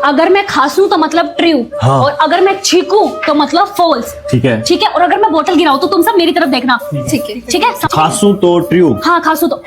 अगर मैं खांसूं तो मतलब ट्रू, हाँ। और अगर मैं छींकूं तो मतलब फॉल्स। ठीक है। ठीक है, और अगर मैं बोतल गिराऊं तो तुम सब मेरी तरफ देखना। ठीक है, ठीक है। खांसू तो ट्रू। हाँ, खांसू तो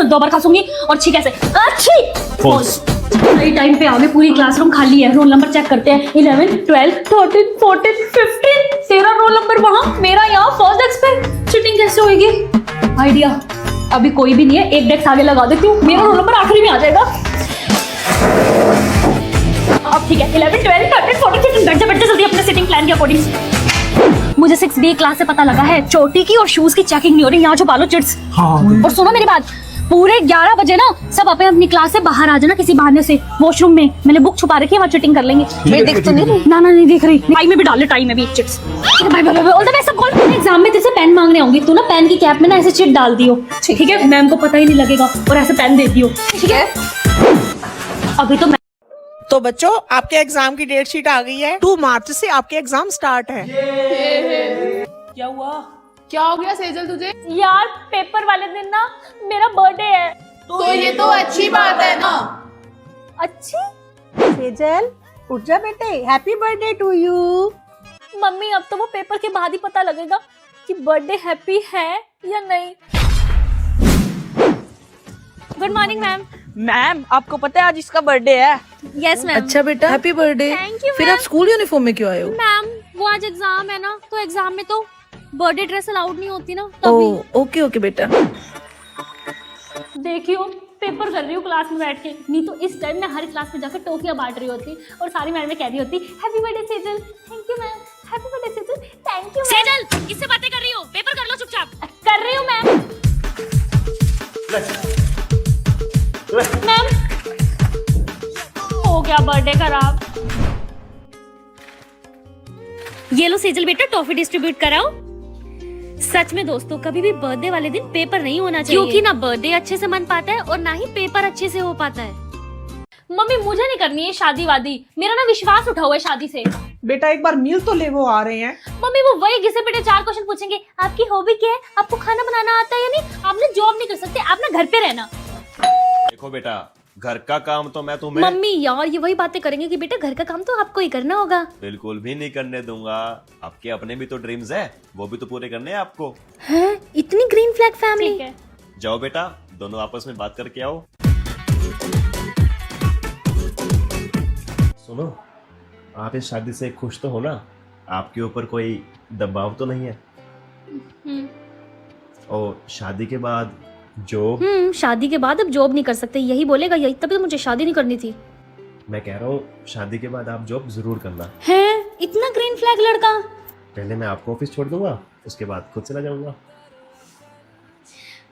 2 बार खांसूंगी, और छींक ऐसे अच्छी False। सही टाइम पे आगे, पूरी क्लासरूम खाली है। रोल नंबर चेक करते हैं। 11, 12, 13, 14, 15। तेरा रोल नंबर वहां, मेरा यहाँ फर्स्ट डेस्क पे। चीटिंग कैसे होगी? आइडिया, अभी कोई भी नहीं है, एक डेस्क आगे लगा देती हूँ, मेरा रोल नंबर आखिरी में आ जाएगा। अब ठीक है, 11, 12, 13, 14, 15। बैठ जा जल्दी अपने सिटिंग प्लान के अकॉर्डिंग। मुझे 6B क्लास से पता लगा है चोटी की और शूज की चेकिंग नहीं हो रही, यहाँ छुपा लो चिट्स। हाँ। और सुनो मेरी बात, पूरे 11 बजे ना सब अपने अपनी क्लास से बाहर आ जाना किसी बहाने से, वॉशरूम में। मैंने बुक छुपा रखी है, वहाँ चीटिंग कर लेंगे। मैं दिख तो नहीं रही? ना नहीं दिख रही। टाई में भी डाल ले, टाई में भी एक chits. Bye bye bye. All the best. कॉल एग्जाम में तेरे पेन मांगने होंगी, तू ना पेन की कैप में ना ऐसे चिट डाल दियो, ठीक है? मैम को पता ही नहीं लगेगा, और ऐसे पेन दे दियो, ठीक है? अभी तो तो बच्चों, आपके एग्जाम की डेट शीट आ गई है। 2 मार्च से आपके एग्जाम स्टार्ट है। क्या हुआ? क्या हो गया सेजल तुझे? यार, पेपर वाले दिन ना मेरा बर्थडे है। तो ये तो अच्छी बात है ना। अच्छी? सेजल उठ जा बेटे, happy birthday to you. Mummy, अब तो वो पेपर के बाद ही पता लगेगा कि बर्थडे हैप्पी है या नहीं। Good morning ma'am. मैम, आपको पता है आज इसका बर्थडे है? Yes ma'am. अच्छा बेटा, हैप्पी बर्थडे। थैंक यू फिर आप स्कूल यूनिफॉर्म में क्यों आए हो? मैम, वो आज एग्जाम है ना, तो एग्जाम में तो बर्थडे ड्रेस अलाउड नहीं होती ना, तभी। ओह ओके ओके बेटा। देखियो, पेपर कर रही हूँ क्लास में बैठ के, नहीं तो इस टाइम मैं हर क्लास में जाकर टोफियां बांट रही होती और सारी मैडमें कह रही होती happy birthday Sejal, thank you ma'am, happy birthday Sejal, thank you. Sejal, किससे बातें कर रही हो? पेपर कर लो चुपचाप। कर रही हूँ मैम। मैम, हो गया बर्थडे खराब। ये लो सेजल बेटा, टॉफी डिस्ट्रीब्यूट कराओ। सच में दोस्तों, कभी भी बर्थडे वाले दिन पेपर नहीं होना चाहिए, क्योंकि ना बर्थडे अच्छे से मन पाता है और ना ही पेपर अच्छे से हो पाता है। मम्मी, मुझे नहीं करनी है शादी वादी, मेरा ना विश्वास उठा हुआ है शादी से। बेटा एक बार मिल तो ले, वो आ रहे हैं। मम्मी, वो वही घिसे पिटे 4 क्वेश्चन पूछेंगे। आपकी हॉबी क्या है? आपको खाना बनाना आता है या नहीं? आप ना जॉब नहीं कर सकते, आप ना घर पे रहना। देखो बेटा, घर का काम तो मैं तुम्हें मम्मी यार, ये वही बातें करेंगे कि बेटा घर का काम तो आपको ही करना होगा। बिल्कुल भी नहीं करने दूंगा। आपके अपने भी तो ड्रीम्स है, वो भी तो पूरे करने हैं आपको। हैं? इतनी ग्रीन फ्लैग फैमिली। जाओ बेटा, दोनों आपस में बात करके आओ। सुनो, आप इस शादी से खुश तो हो ना? आपके ऊपर कोई दबाव तो नहीं है? और शादी के बाद जॉब? शादी के बाद अब जॉब नहीं कर सकते, यही बोलेगा, यही तभी तो मुझे शादी नहीं करनी थी। मैं कह रहा हूँ शादी के बाद आप जॉब जरूर करना। है? इतना ग्रीन फ्लैग लड़का। पहले मैं आपको ऑफिस छोड़ दूंगा, उसके बाद खुद चला जाऊंगा।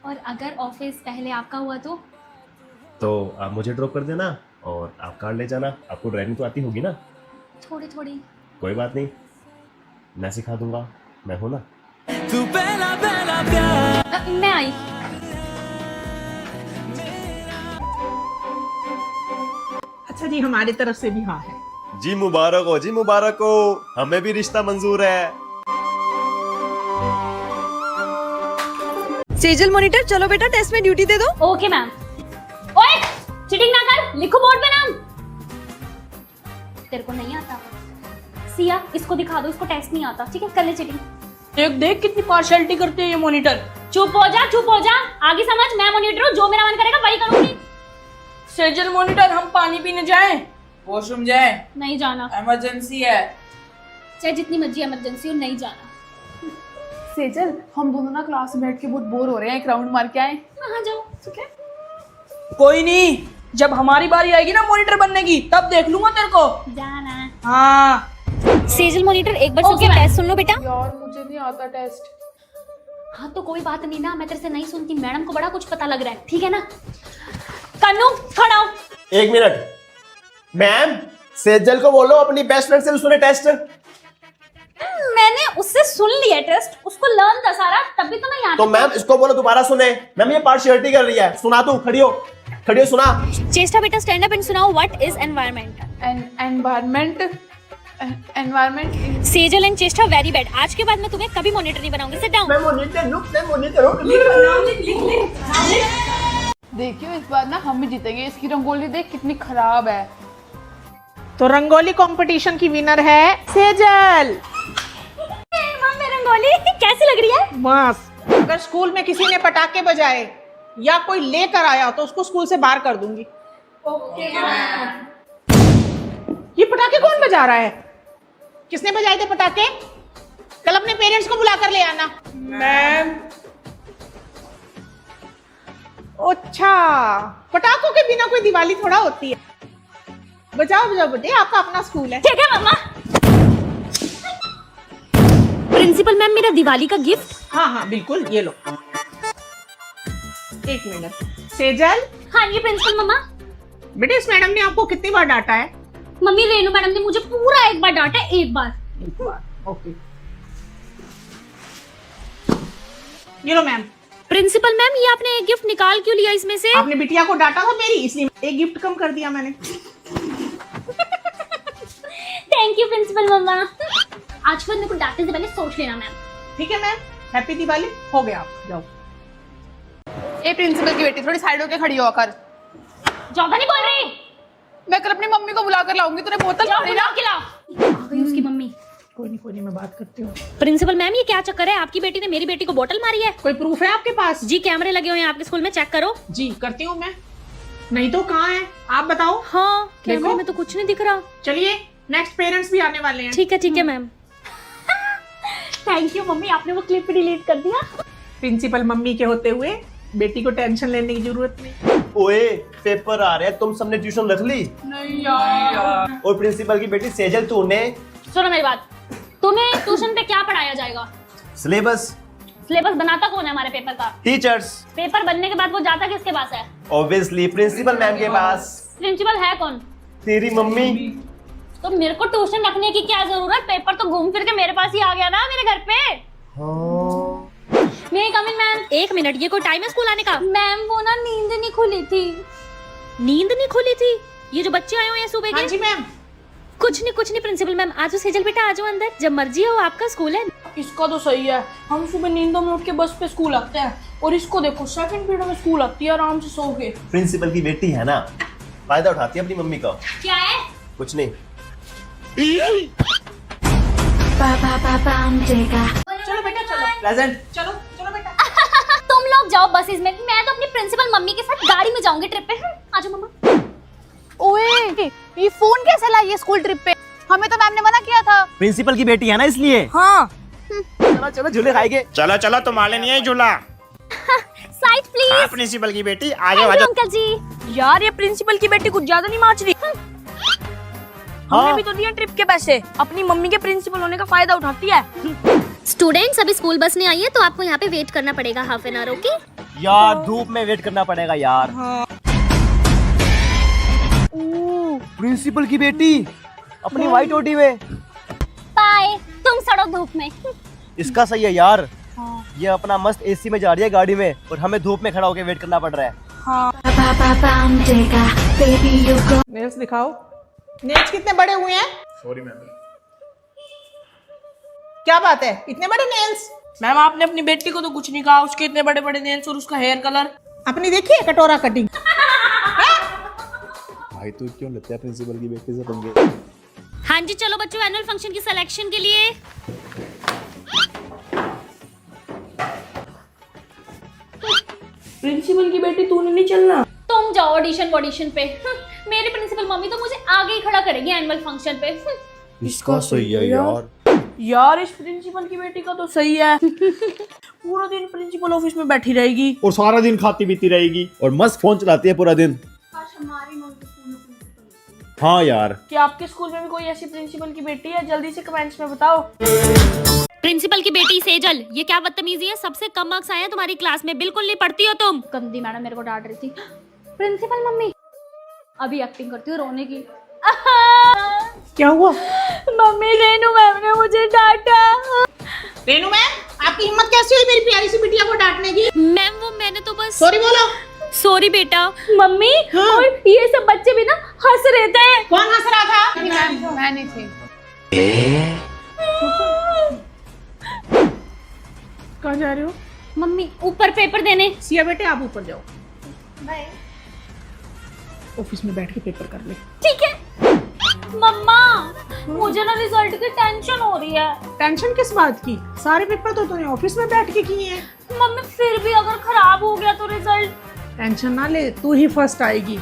और अगर ऑफिस पहले आपका हुआ तो आप मुझे ड्रॉप कर देना और आप कार ले जाना। आपको ड्राइविंग तो आती होगी ना? थोड़ी थोड़ी। कोई बात नहीं, मैं सिखा दूंगा, मैं हूं ना। मैं आई। अच्छा जी, हमारी तरफ से भी हाँ है। जी मुबारक हो, जी मुबारक हो, हमें भी रिश्ता मंजूर है। सेजल मॉनिटर, चलो बेटा टेस्ट में ड्यूटी दे दो। Okay ma'am. ओए, चीटिंग ना कर, लिखो बोर्ड पे नाम। तेरे को नहीं आता? सिया, इसको दिखा दो, इसको टेस्ट नहीं आता, ठीक है? कर ले चीटिंग। देख देख कितनी पार्शियलिटी करते हैं ये मॉनिटर। चुप हो जा, चुप हो जा। आगे समझ, मैं मॉनिटर हूँ, जो मेरा मन करेगा वही करूंगी। सेजल मॉनिटर, हम पानी पीने जाएं? वॉशरूम जाएं? नहीं जाना। इमरजेंसी है। चाहे जितनी मर्जी इमरजेंसी हो, नहीं जाना। सेजल, हम दोनों ना क्लास में बैठ के बहुत बोर हो रहे हैं, एक राउंड मार के आए। हाँ जाओ, ठीक है? कोई नहीं, जब हमारी बारी आएगी ना मॉनिटर बनने की, तब देख लूंगा तेरे को। जाना। हाँ। सेजल मॉनिटर, एक बार सबसे टेस्ट सुन लो बेटा। यार मुझे नहीं आता टेस्ट। हाँ तो कोई बात नहीं ना, मैं तेरे से नहीं सुनती, मैडम को बड़ा कुछ पता लग रहा है, ठीक है ना? कन्नू, खड़ा हो। 1 मिनट मैम, सेजल को बोलो अपनी बेस्ट फ्रेंड से सुने टेस्ट। मैंने उससे सुन लिया टेस्ट, उसको लर्न था सारा, तभी तो मैं यहाँ। तो मैम इसको बोलो दोबारा सुने। मैम ये पार्शियलिटी कर रही है, सुना तू। खड़ी हो, खड़ी हो, सुना। चेष्टा बेटा, स्टैंड अप एंड सुनाओ, what is environment? Environment. Sejal and चेष्टा, वेरी बैड। आज के बाद मैं तुम्हें कभी मॉनिटर नहीं बनाऊंगी। Sit down. मैं मॉनिटर हूं। देखियो, इस बार ना हम ही जीतेंगे। इसकी रंगोली देख कितनी खराब है। तो रंगोली कंपटीशन की विनर है सेजल। मम्मी रंगोली कैसी लग रही है? मस्त। अगर स्कूल में किसी ने पटाखे बजाए या कोई लेकर आया तो उसको स्कूल से बाहर कर दूंगी। Okay ma'am. ये पटाखे कौन बजा रहा है? किसने बजाए थे पटाखे? कल अपने पेरेंट्स को बुला कर ले आना। मैम। अच्छा, पटाखों के बिना कोई दिवाली थोड़ा होती है। बजाओ बजाओ बेटे, आपका अपना स्कूल है। ठीक है मम्मा। प्रिंसिपल मैम, मेरा दिवाली का गिफ्ट। हाँ हाँ बिल्कुल, ये लो। एक मिनट सेजल। हाँ ये प्रिंसिपल मम्मा। बेटे इस मैडम ने आपको कितनी बार डांटा है? मम्मी रेनू मैडम ने मुझे पूरा एक बार डांटा है, एक बार। ओके, ये लो मैम। प्रिंसिपल मैम, ये आपने एक गिफ्ट निकाल क्यों लिया इसमें से? आपने बिटिया को डांटा था मेरी, इसलिए एक गिफ्ट कम कर दिया मैंने। थैंक यू प्रिंसिपल मम्मा। आज फिर मेरे को डांटने से पहले सोच लेना मैम। ठीक है मैम, हैप्पी दिवाली। हो गया, आप जाओ। ए प्रिंसिपल की बेटी, थोड़ी साइड होके खड़ी होकर। ज्यादा नहीं बोल रही। मैं कल अपनी मम्मी को बुला कर लाऊंगी, तूने बोतल जाओ खरीदा। खिलाओ। आ गई उसकी मम्मी। कोई नहीं मैं बात करती हूँ। प्रिंसिपल मैम, ये क्या चक्कर है? आपकी बेटी ने मेरी बेटी को बोतल मारी है। कोई प्रूफ है आपके पास? जी कैमरे लगे हुए हैं आपके स्कूल में, चेक करो। जी करती हूँ मैं। नहीं तो कहाँ है आप बताओ। हाँ कैमरे देखो। में तो कुछ नहीं दिख रहा। चलिए, नेक्स्ट पेरेंट्स भी आने वाले हैं। ठीक है मैम। थैंक यू मम्मी, आपने वो क्लिप डिलीट कर दिया। प्रिंसिपल मम्मी के होते हुए बेटी को टेंशन लेने की जरूरत नहीं। ओए पेपर आ रहे हैं, तुम सबने ट्यूशन रख ली? नहीं यार। और प्रिंसिपल की बेटी सेजल, तूने सुनो मेरी बात, तुम्हें ट्यूशन पे क्या पढ़ाया जाएगा? सिलेबस? सिलेबस बनाता कौन है हमारे पेपर का? टीचर्स। पेपर बनने के बाद वो जाता किसके पास है? ऑब्वियसली प्रिंसिपल मैम के पास। प्रिंसिपल है कौन? तेरी मम्मी। तो मेरे को ट्यूशन रखने की क्या जरूरत? पेपर तो घूम फिर के मेरे पास ही आ गया ना, मेरे घर पे। हाँ। मैं कम इन मैम। एक मिनट, ये कोई टाइम है स्कूल आने का? मैम वो ना नींद नहीं खुली थी। नींद नहीं खुली थी? ये जो बच्चे आए हुए हैं सुबह हाँ के? जी मैम। कुछ नहीं प्रिंसिपल मैम। आज सेजल बेटा आ जाओ अंदर, जब मर्जी हो, आपका स्कूल है। इसका तो सही है, हम सुबह नींदों में उठ के बस पे स्कूल आते हैं, और इसको देखो सेकंड पीरियड में स्कूल आती है आराम से सो के। प्रिंसिपल की बेटी है ना, फायदा उठाती है अपनी मम्मी का। क्या है? कुछ नहीं। चलो बेटा चलो। प्रेजेंट। चलो चलो बेटा। तुम लोग जाओ बसेस में, मैं तो अपनी प्रिंसिपल मम्मी के साथ गाड़ी में जाऊंगी ट्रिप पे। आ जाओ मम्मा। ओए, ये फोन कैसे लाई है स्कूल ट्रिप पे? हमें तो मैम ने मना किया था। प्रिंसिपल की बेटी है ना, इसलिए। हाँ। चलो चलो झूले खाएंगे। चलो चलो, तुम्हारे नहीं है झूला। Side please. हाँ, प्रिंसिपल की बेटी आगे आ जाओ। अंकल जी। यार ये प्रिंसिपल की बेटी कुछ ज्यादा नहीं माच रही। हमने भी तो दिया ट्रिप के पैसे, अपनी मम्मी के प्रिंसिपल होने का फायदा उठाती है। स्टूडेंट्स, अभी स्कूल बस नहीं आई है तो आपको यहाँ पे वेट करना पड़ेगा हाफ एन आवर। ओके यार धूप में वेट करना पड़ेगा यार। प्रिंसिपल की बेटी अपनी व्हाइट ओटी में। बाय। तुम सड़ो धूप में। इसका सही है यार। ये अपना मस्त एसी में जा रही है गाड़ी में, और हमें धूप में खड़ा होकर वेट करना पड़ रहा है। नेल्स दिखाओ। नेल्स कितने बड़े हुए हैं? Sorry ma'am. क्या बात है, इतने बड़े नेल्स? मैम आपने अपनी बेटी को तो कुछ नहीं कहा, उसके इतने बड़े बड़े नेल्स और उसका हेयर कलर। अपनी देखी है कटोरा कटिंग? भाई तू क्यों लेता है प्रिंसिपल की बेटी से पंगे? हाँ जी चलो बच्चों, एनुअल फंक्शन की सिलेक्शन के लिए। प्रिंसिपल की बेटी तूने नहीं चलना। तुम जाओ ऑडिशन पे। मेरी प्रिंसिपल मम्मी तो मुझे आगे ही खड़ा करेगी एनुअल फंक्शन पे। इसका सही है यार। यार इस प्रिंसिपल की बेटी का तो सही है। पूरा दिन प्रिंसिपल ऑफिस में बैठी रहेगी और सारा दिन खाती पीती रहेगी और मस्त फोन चलाती है पूरा दिन। हाँ यार। क्या आपके स्कूल में भी कोई ऐसी प्रिंसिपल की बेटी है? जल्दी से कमेंट्स में बताओ। प्रिंसिपल की बेटी सेजल, ये क्या बदतमीजी है? सबसे कम मार्क्स आए हैं तुम्हारी क्लास में, बिल्कुल नहीं पढ़ती हो तुम। गंदी मैडम मेरे को डांट रही थी। प्रिंसिपल मम्मी अभी एक्टिंग करती हूँ रोने की। क्या हुआ? मम्मी रेनू मैम ने मुझे डांटा। रेनू मैम, आपकी हिम्मत कैसी हुई मेरी प्यारी सी बिटिया को डांटने की? मैम वो मैंने तो बस। सॉरी बोलो। सॉरी बेटा। मम्मी और ये सब बच्चे भी ना हंस रहे थे। कौन हंस रहा था? मैं नहीं थी। कहाँ जा रहे हो? मम्मी ऊपर पेपर देने। सिया बेटे आप ऊपर जाओ, ऑफिस में बैठ के पेपर कर ले। ठीक है। मम्मा मुझे ना रिजल्ट की टेंशन हो रही है। टेंशन किस बात की? सारे पेपर तो तूने ऑफिस में बैठ के किए हैं। मम्मी फिर भी अगर खराब हो गया तो रिजल्ट। टेंशन ना ले, तू ही फर्स्ट आएगी।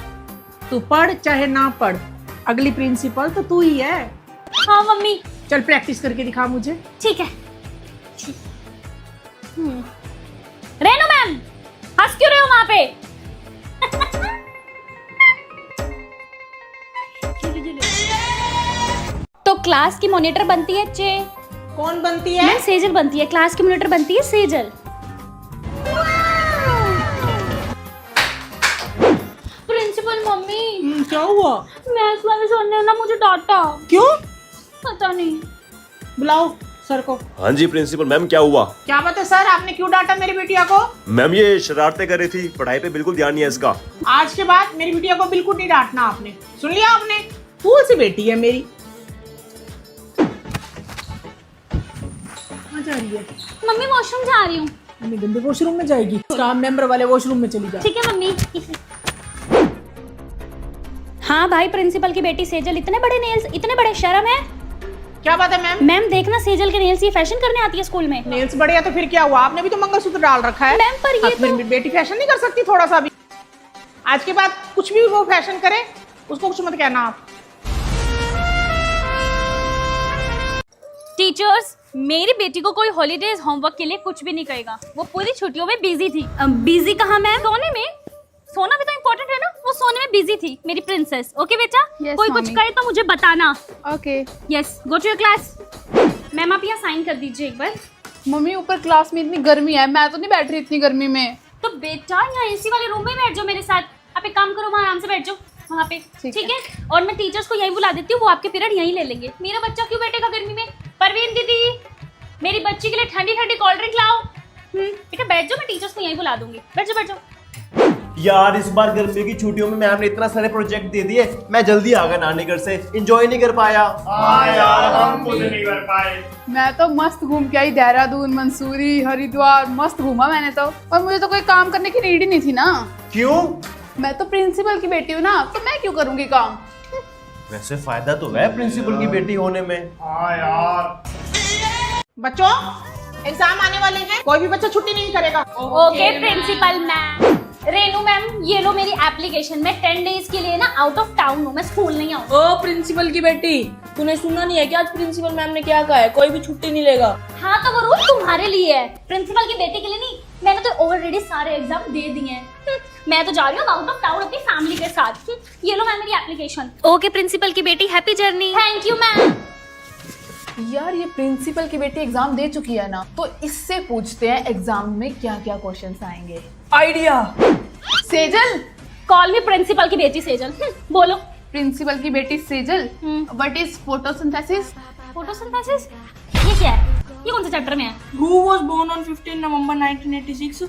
तू पढ़ चाहे ना पढ़, अगली प्रिंसिपल तो तू ही है। हाँ मम्मी। चल प्रैक्टिस करके दिखा मुझे। ठीक है। रेनू मैम हंस क्यों रहे हो वहां पे? तो क्लास की मॉनिटर बनती है चे। कौन बनती है? मैम सेजल बनती है, क्लास की मॉनिटर बनती है सेजल। प्रिंसिपल मम्मी क्या हुआ? मैथ्स वाले सर ने ना मुझे डांटा। क्यों? पता नहीं। बुलाओ सर को। हाँ जी प्रिंसिपल मैम, क्या हुआ? क्या बात है सर, आपने क्यों डांटा मेरी बिटिया को? मैम ये शरारतें कर रही थी, पढ़ाई पे बिल्कुल ध्यान नहीं है इसका। आज के बाद मेरी बिटिया को बिल्कुल नहीं डांटना आपने, सुन लिया आपने? फूल सी बेटी है मेरी। कहाँ जा रही है? मम्मी वॉशरूम जा रही हूँ। मम्मी गंदे वॉशरूम में जाएगी? स्टाफ मेंबर वाले वॉशरूम में चली जा। ठीक है मम्मी। हाँ भाई, प्रिंसिपल की बेटी सेजल, इतने बड़े नेल्स, इतने बड़े, शर्म है? क्या बात है मैम? मैम देखना सेजल के नेल्स, ये फैशन करने आती है स्कूल में। नेल्स बढ़िया तो फिर क्या हुआ? आपने भी तो मंगलसूत्र डाल रखा है। मैम पर ये अब मेरी बेटी फैशन नहीं कर सकती थोड़ा सा भी? आज के बाद कुछ भी वो फैशन करे उसको कुछ मत कहना आप। टीचर्स, मेरी बेटी को कोई हॉलीडेज होमवर्क के लिए कुछ भी नहीं कहेगा। वो पूरी छुट्टियों में बिजी थी। बिजी कहाँ मैम? सोने में। सोना भी तो इम्पोर्टेंट है ना, वो सोने में बिजी थी मेरी प्रिंसेस। ओके बेटा, कोई कुछ कहे तो मुझे बताना। Okay. Yes, go to your class. Ma'am आप यहाँ साइन कर दीजिए एक बार। मम्मी ऊपर क्लास में इतनी गर्मी है, मैं तो नहीं बैठ रही इतनी गर्मी में। तो बेटा यहाँ एसी वाले रूम में बैठ जाओ मेरे साथ। आप एक काम करो, वहाँ आराम से बैठ जाओ वहाँ पे। ठीक है। और मैं टीचर्स को यही बुला देती हूँ, वो आपके पीरियड यहीं ले लेंगे। मेरा बच्चा क्यों बैठेगा गर्मी में? परवीन दीदी, मेरी बच्ची के लिए ठंडी ठंडी कोल्ड ड्रिंक लाओ। बेटा बैठ जाओ, मैं टीचर्स को यहीं बुला दूंगी। बैठ जाओ बैठ जाओ। यार इस बार गर्मियों की छुट्टियों में मैम ने इतना सारे प्रोजेक्ट दे दिए, मैं जल्दी आ गया नानी घर से, एंजॉय नहीं कर पाया। यार हम खुद नहीं कर पाए। मैं तो मस्त घूम के आई, देहरादून, मंसूरी, हरिद्वार, मस्त घूमा मैंने तो। और मुझे तो कोई काम करने की नीड ही नहीं थी ना। क्यों? मैं तो प्रिंसिपल की बेटी हूँ ना, तो मैं क्यों करूंगी काम? वैसे फायदा तो है प्रिंसिपल की बेटी होने में। हाँ यार। बच्चों एग्जाम आने वाले हैं, कोई भी बच्चा छुट्टी नहीं करेगा। Okay principal ma'am. Renu ma'am ये लो मेरी एप्लीकेशन। मैं 10 डेज के लिए ना आउट ऑफ टाउन हूँ, मैं स्कूल नहीं आऊँ। ओ प्रिंसिपल की बेटी, तूने सुना नहीं है क्या आज प्रिंसिपल मैम ने क्या कहा है? कोई भी छुट्टी नहीं लेगा। हाँ तो वो रूल तुम्हारे लिए है, प्रिंसिपल की बेटी के लिए नहीं। मैंने तो ऑलरेडी सारे एग्जाम दे दिए हैं। मैं तो जा रही हूँ आउट ऑफ टाउन अपनी फैमिली के साथ। ये लो मैम मेरी एप्लीकेशन। ओके प्रिंसिपल की बेटी, happy journey. Thank you ma'am. यार ये प्रिंसिपल की बेटी एग्जाम दे चुकी है ना, तो इससे पूछते हैं एग्जाम में क्या क्या क्वेश्चंस आएंगे। Idea. Sejal, call me principal की बेटी सेजल। बोलो। प्रिंसिपल की बेटी Sejal, what is photosynthesis? Photosynthesis ये क्या है? ये कौन से चैप्टर में है? Who was born on 15 November 1986?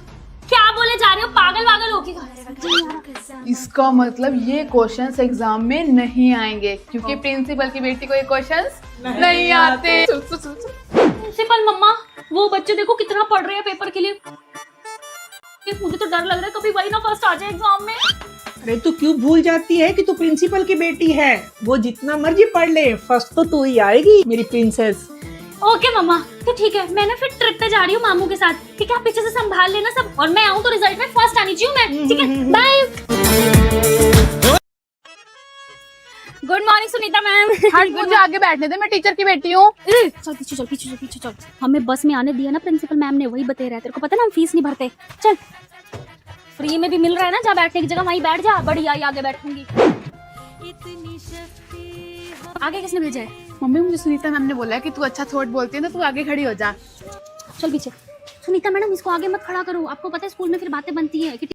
क्या बोले जा रहे हो? पागल वागल हो के। इसका मतलब ये क्वेश्चंस एग्जाम में नहीं आएंगे क्योंकि प्रिंसिपल की बेटी को ये क्वेश्चंस नहीं आते। प्रिंसिपल मम्मा, वो बच्चे देखो कितना पढ़ रहे हैं पेपर के लिए। मुझे तो डर लग रहा है कभी वही ना फर्स्ट आ जाए एग्जाम में। अरे तू क्यों भूल जाती है कि तू प्रिंसिपल की बेटी है? वो जितना मर्जी पढ़ ले, फर्स्ट तो तू ही आएगी मेरी प्रिंसेस। ओके मम्मा, तो ठीक है, मैं ना फिर ट्रिप पे जा रही हूँ मामू के साथ। ठीक है, आप पीछे से संभाल लेना सब, और मैं आऊँ तो रिजल्ट में फर्स्ट आनी चाहिए मैं। ठीक है, bye. Good morning Sunita ma'am. हाँ, मुझे आगे बैठने दे, मैं टीचर की बेटी हूँ। चल पीछे चल, पीछे चल, पीछे चल। हमें बस में आने दिया ना प्रिंसिपल मैम ने, वही बता रहा है। तेरे को पता ना हम फीस नहीं भरते। चल, फ्री में भी मिल रहा है ना, जहाँ बैठने की जगह वहीं बैठ जा। बढ़िया, आगे बैठूंगी। आगे किसने भेजा है? मम्मी मुझे सुनीता मैम ने बोला है कि तू अच्छा थोट बोलती है तो तू आगे खड़ी हो जा। चल पीछे। सुनीता मैडम इसको आगे मत खड़ा करो, आपको पता है स्कूल में फिर बातें बनती है कि